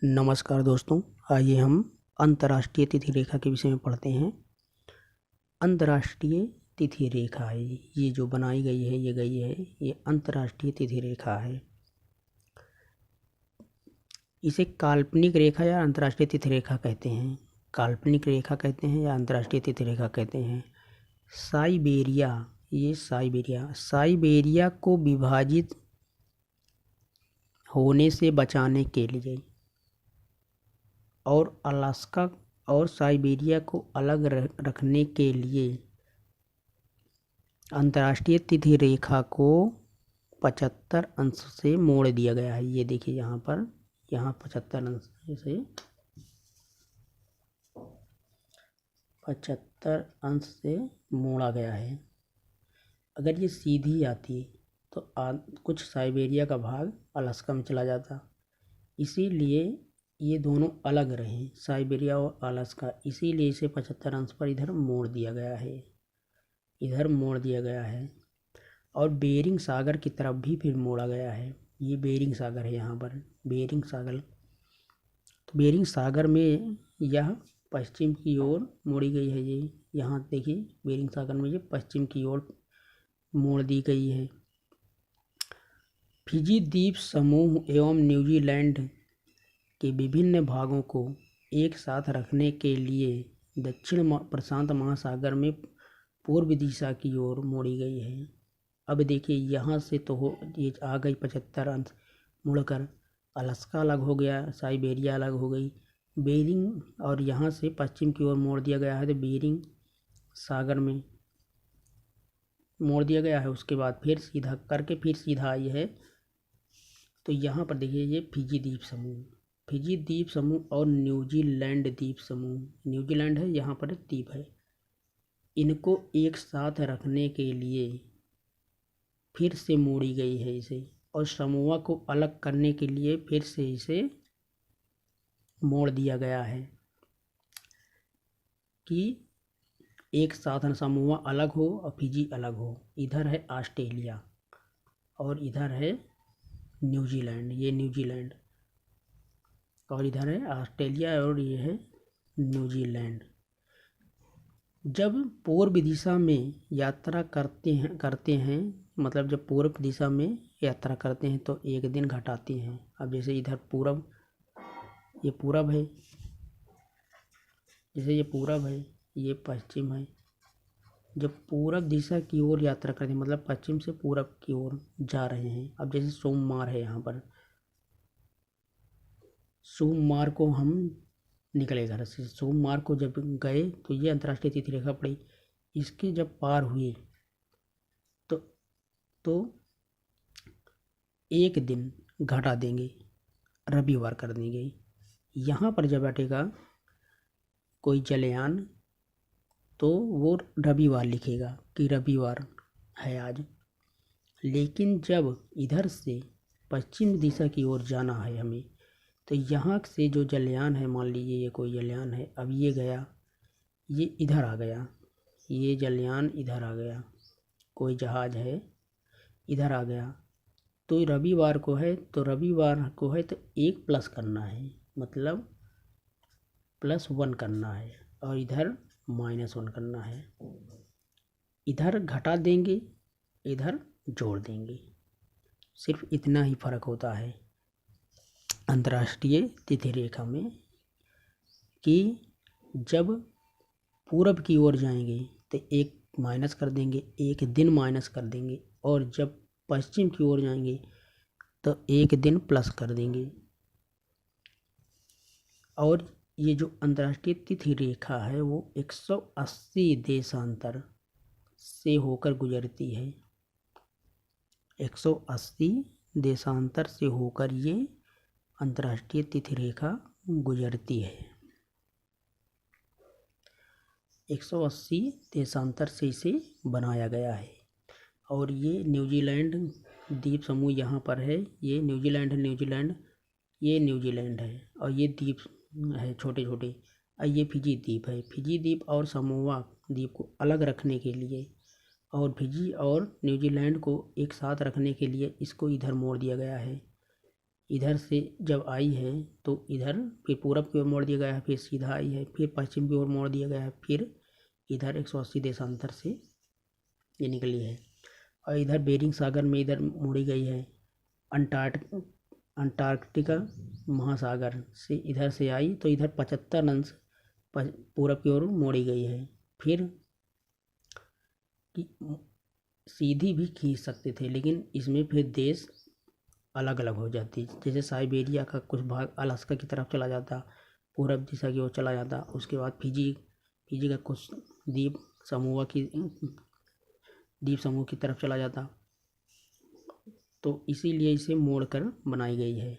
नमस्कार दोस्तों, आइए हम अंतर्राष्ट्रीय तिथि रेखा के विषय में पढ़ते हैं। अंतर्राष्ट्रीय तिथि रेखा है ये जो बनाई गई है, ये अंतर्राष्ट्रीय तिथि रेखा है। इसे काल्पनिक रेखा या अंतर्राष्ट्रीय तिथि रेखा कहते हैं। काल्पनिक रेखा कहते हैं या अंतर्राष्ट्रीय तिथि रेखा कहते हैं। साइबेरिया को विभाजित होने से बचाने के लिए और अलास्का और साइबेरिया को अलग रखने के लिए अंतर्राष्ट्रीय तिथि रेखा को 75 अंश से मोड़ दिया गया है। ये देखिए यहाँ 75 अंश से 75 अंश से मोड़ा गया है। अगर ये सीधी आती तो कुछ साइबेरिया का भाग अलास्का में चला जाता, इसीलिए ये दोनों अलग रहे, साइबेरिया और अलास्का। इसीलिए इसे 75 अंश पर इधर मोड़ दिया गया है। और बेरिंग सागर की तरफ भी फिर मोड़ा गया है। ये बेरिंग सागर है, यहाँ पर बेरिंग सागर। तो बेरिंग सागर में यह पश्चिम की ओर मोड़ी गई है। ये यहाँ देखिए, बेरिंग सागर में ये पश्चिम की ओर मोड़ दी गई है। फिजी द्वीप समूह एवं न्यूजीलैंड के विभिन्न भागों को एक साथ रखने के लिए दक्षिण प्रशांत महासागर में पूर्व दिशा की ओर मोड़ी गई है। अब देखिए, यहाँ से तो ये आ गई 75 अंश मुड़कर, अलास्का अलग हो गया, साइबेरिया अलग हो गई, बेरिंग, और यहाँ से पश्चिम की ओर मोड़ दिया गया है तो बेरिंग सागर में मोड़ दिया गया है। उसके बाद फिर सीधा आई है। तो यहाँ पर देखिए, ये फिजी द्वीप समूह और न्यूजीलैंड द्वीप समूह, न्यूजीलैंड है यहाँ पर द्वीप है, इनको एक साथ रखने के लिए फिर से मोड़ी गई है इसे, और समोआ को अलग करने के लिए फिर से इसे मोड़ दिया गया है कि एक साथ समोआ अलग हो और फिजी अलग हो। इधर है ऑस्ट्रेलिया और इधर है न्यूजीलैंड, ये न्यूजीलैंड, और इधर है ऑस्ट्रेलिया और ये है न्यूजीलैंड। जब पूर्व दिशा में यात्रा करते हैं मतलब जब पूर्व दिशा में यात्रा करते हैं तो एक दिन घटाते हैं। अब जैसे इधर पूरब, ये पूरब है, जैसे ये पूरब है, ये पश्चिम है। जब पूरब दिशा की ओर यात्रा करते हैं मतलब पश्चिम से पूरब की ओर जा रहे हैं। अब जैसे सोमवार है, यहाँ पर सोमवार को हम निकले घर से, सोमवार को जब गए तो ये अंतर्राष्ट्रीय तिथि रेखा पड़ी। इसके जब पार हुए तो एक दिन घटा देंगे, रविवार कर देंगे। यहाँ पर जब बैठेगा कोई जलयान तो वो रविवार लिखेगा कि रविवार है आज। लेकिन जब इधर से पश्चिम दिशा की ओर जाना है हमें, तो यहाँ से जो जलयान है, मान लीजिए ये कोई जलयान है, अब ये गया, ये इधर आ गया, ये जलयान इधर आ गया, कोई जहाज़ है इधर आ गया, तो रविवार को है तो एक प्लस करना है, मतलब +1 करना है, और इधर -1 करना है। इधर घटा देंगे, इधर जोड़ देंगे, सिर्फ इतना ही फर्क होता है अंतर्राष्ट्रीय तिथि रेखा में कि जब पूरब की ओर जाएंगे तो एक माइनस कर देंगे, एक दिन माइनस कर देंगे, और जब पश्चिम की ओर जाएंगे तो एक दिन प्लस कर देंगे। और ये जो अंतर्राष्ट्रीय तिथि रेखा है वो 180 देशांतर से होकर गुजरती है। 180 देशांतर से होकर ये अंतर्राष्ट्रीय तिथि रेखा गुजरती है। 180 देशांतर से इसे बनाया गया है। और ये न्यूजीलैंड द्वीप समूह यहाँ पर है, ये न्यूजीलैंड ये न्यूजीलैंड है, और ये द्वीप है छोटे छोटे, और ये फिजी द्वीप है। फिजी द्वीप और समोआ द्वीप को अलग रखने के लिए और फिजी और न्यूजीलैंड को एक साथ रखने के लिए इसको इधर मोड़ दिया गया है। इधर से जब आई है तो इधर फिर पूरब की ओर मोड़ दिया गया है, फिर सीधा आई है, फिर पश्चिम की ओर मोड़ दिया गया है, फिर इधर 180 देशांतर से ये निकली है। और इधर बेरिंग सागर में इधर मोड़ी गई है। अंटार्कटिका महासागर से इधर से आई तो इधर 75 अंश पूरब की ओर मोड़ी गई है। फिर सीधी भी खींच सकते थे, लेकिन इसमें फिर देश अलग अलग हो जाती। जैसे साइबेरिया का कुछ भाग अलास्का की तरफ चला जाता, पूरब दिशा की ओर चला जाता। उसके बाद फिजी का कुछ द्वीप समूह की तरफ चला जाता। तो इसीलिए इसे मोड़कर बनाई गई है।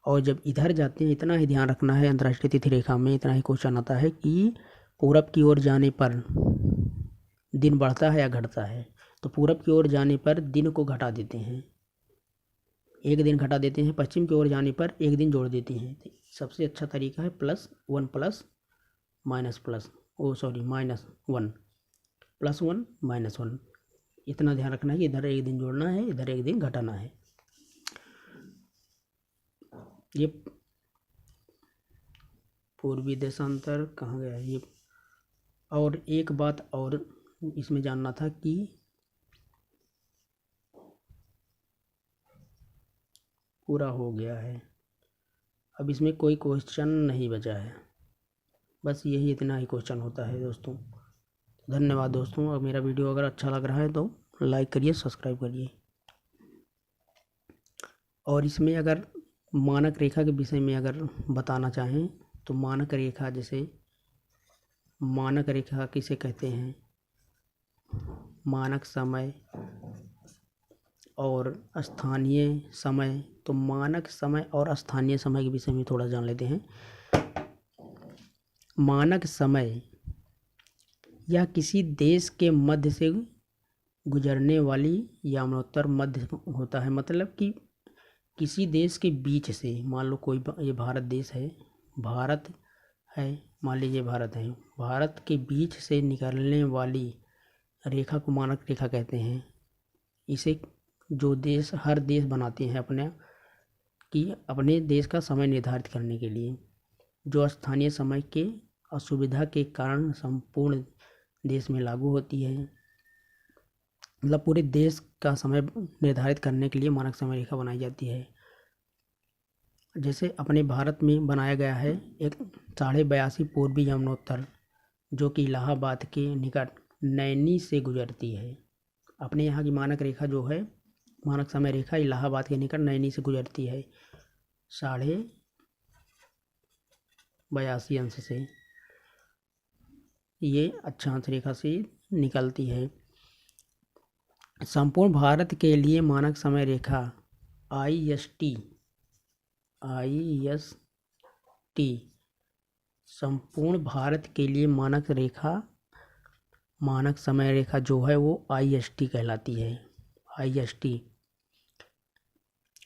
और जब इधर जाते हैं, इतना ही ध्यान रखना है, अंतर्राष्ट्रीय तिथि रेखा में इतना ही क्वेश्चन आता है कि पूरब की ओर जाने पर दिन बढ़ता है या घटता है। तो पूरब की ओर जाने पर दिन को घटा देते हैं, एक दिन घटा देते हैं। पश्चिम की ओर जाने पर एक दिन जोड़ देते हैं। सबसे अच्छा तरीका है +1 माइनस +1 -1। इतना ध्यान रखना है कि इधर एक दिन जोड़ना है, इधर एक दिन घटाना है। ये पूर्वी देशांतर कहाँ गया ये। और एक बात और इसमें जानना था कि पूरा हो गया है, अब इसमें कोई क्वेश्चन नहीं बचा है। बस यही इतना ही क्वेश्चन होता है दोस्तों। धन्यवाद दोस्तों। और मेरा वीडियो अगर अच्छा लग रहा है तो लाइक करिए, सब्सक्राइब करिए। और इसमें अगर मानक रेखा के विषय में अगर बताना चाहें तो मानक रेखा, जैसे मानक रेखा किसे कहते हैं, मानक समय और स्थानीय समय। तो मानक समय और स्थानीय समय के विषय में थोड़ा जान लेते हैं। मानक समय या किसी देश के मध्य से गुजरने वाली यमनोत्तर मध्य होता है। मतलब कि किसी देश के बीच से, मान लो कोई ये भारत देश है, मान लीजिए भारत है, भारत के बीच से निकलने वाली रेखा को मानक रेखा कहते हैं। इसे जो देश, हर देश बनाते हैं अपने देश का समय निर्धारित करने के लिए, जो स्थानीय समय के असुविधा के कारण संपूर्ण देश में लागू होती है। मतलब पूरे देश का समय निर्धारित करने के लिए मानक समय रेखा बनाई जाती है। जैसे अपने भारत में बनाया गया है एक 82.5 पूर्वी यमुनोत्तर, जो कि इलाहाबाद के निकट नैनी से गुजरती है। अपने यहाँ की मानक रेखा जो है, मानक समय रेखा इलाहाबाद के निकट नैनी से गुजरती है 82.5 अंश से। ये अक्षांश रेखा से निकलती है। संपूर्ण भारत के लिए मानक समय रेखा IST संपूर्ण भारत के लिए मानक समय रेखा जो है वो IST कहलाती है। IST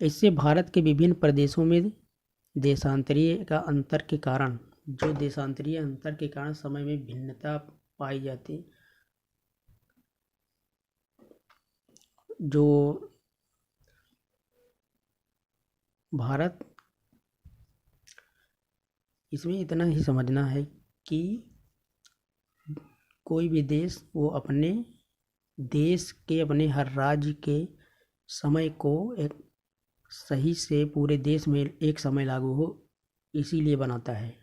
इससे भारत के विभिन्न प्रदेशों में देशांतरीय अंतर के कारण समय में भिन्नता पाई जाती। जो भारत, इसमें इतना ही समझना है कि कोई भी देश वो अपने देश के, अपने हर राज्य के समय को एक सही से पूरे देश में एक समय लागू हो, इसीलिए बनाता है।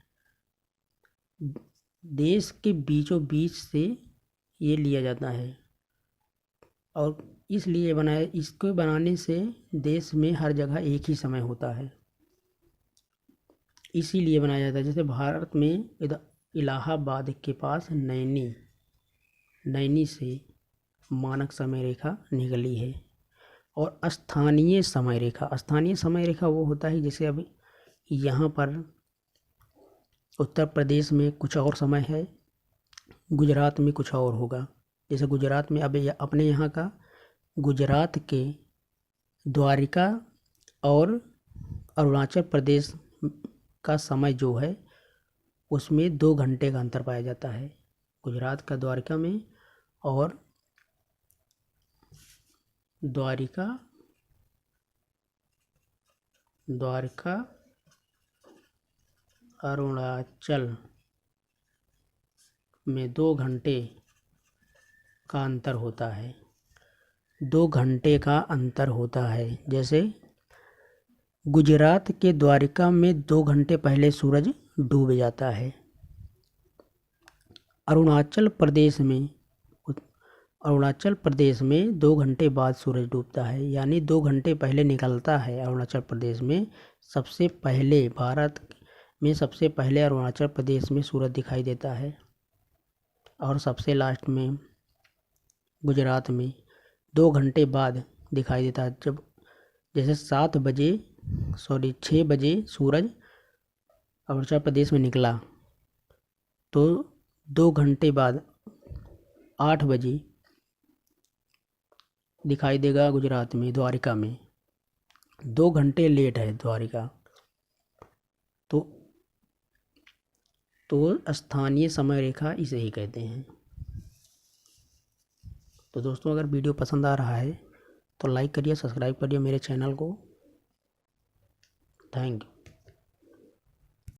देश के बीचों बीच से ये लिया जाता है और इसलिए इसको बनाने से देश में हर जगह एक ही समय होता है, इसीलिए बनाया जाता है। जैसे भारत में इलाहाबाद के पास नैनी से मानक समय रेखा निकली है। और स्थानीय समय रेखा वो होता है, जैसे अब यहाँ पर उत्तर प्रदेश में कुछ और समय है, गुजरात में कुछ और होगा। जैसे गुजरात में अब अपने यहाँ का गुजरात के द्वारिका और अरुणाचल प्रदेश का समय जो है उसमें 2 घंटे का अंतर पाया जाता है, गुजरात का द्वारिका में और द्वारिका द्वारका अरुणाचल में 2 घंटे का अंतर होता है। 2 घंटे का अंतर होता है। जैसे गुजरात के द्वारका में 2 घंटे पहले सूरज डूब जाता है। अरुणाचल प्रदेश में 2 घंटे बाद सूरज डूबता है, यानी 2 घंटे पहले निकलता है। अरुणाचल प्रदेश में सबसे पहले, भारत में सबसे पहले अरुणाचल प्रदेश में सूरज दिखाई देता है, और सबसे लास्ट में गुजरात में 2 घंटे बाद दिखाई देता है। जब जैसे 6 बजे सूरज अरुणाचल प्रदेश में निकला, तो 2 घंटे बाद 8 बजे दिखाई देगा गुजरात में, द्वारका में। 2 घंटे लेट है द्वारका। तो स्थानीय समय रेखा इसे ही कहते हैं। तो दोस्तों, अगर वीडियो पसंद आ रहा है तो लाइक करिए, सब्सक्राइब करिए मेरे चैनल को। Thank you.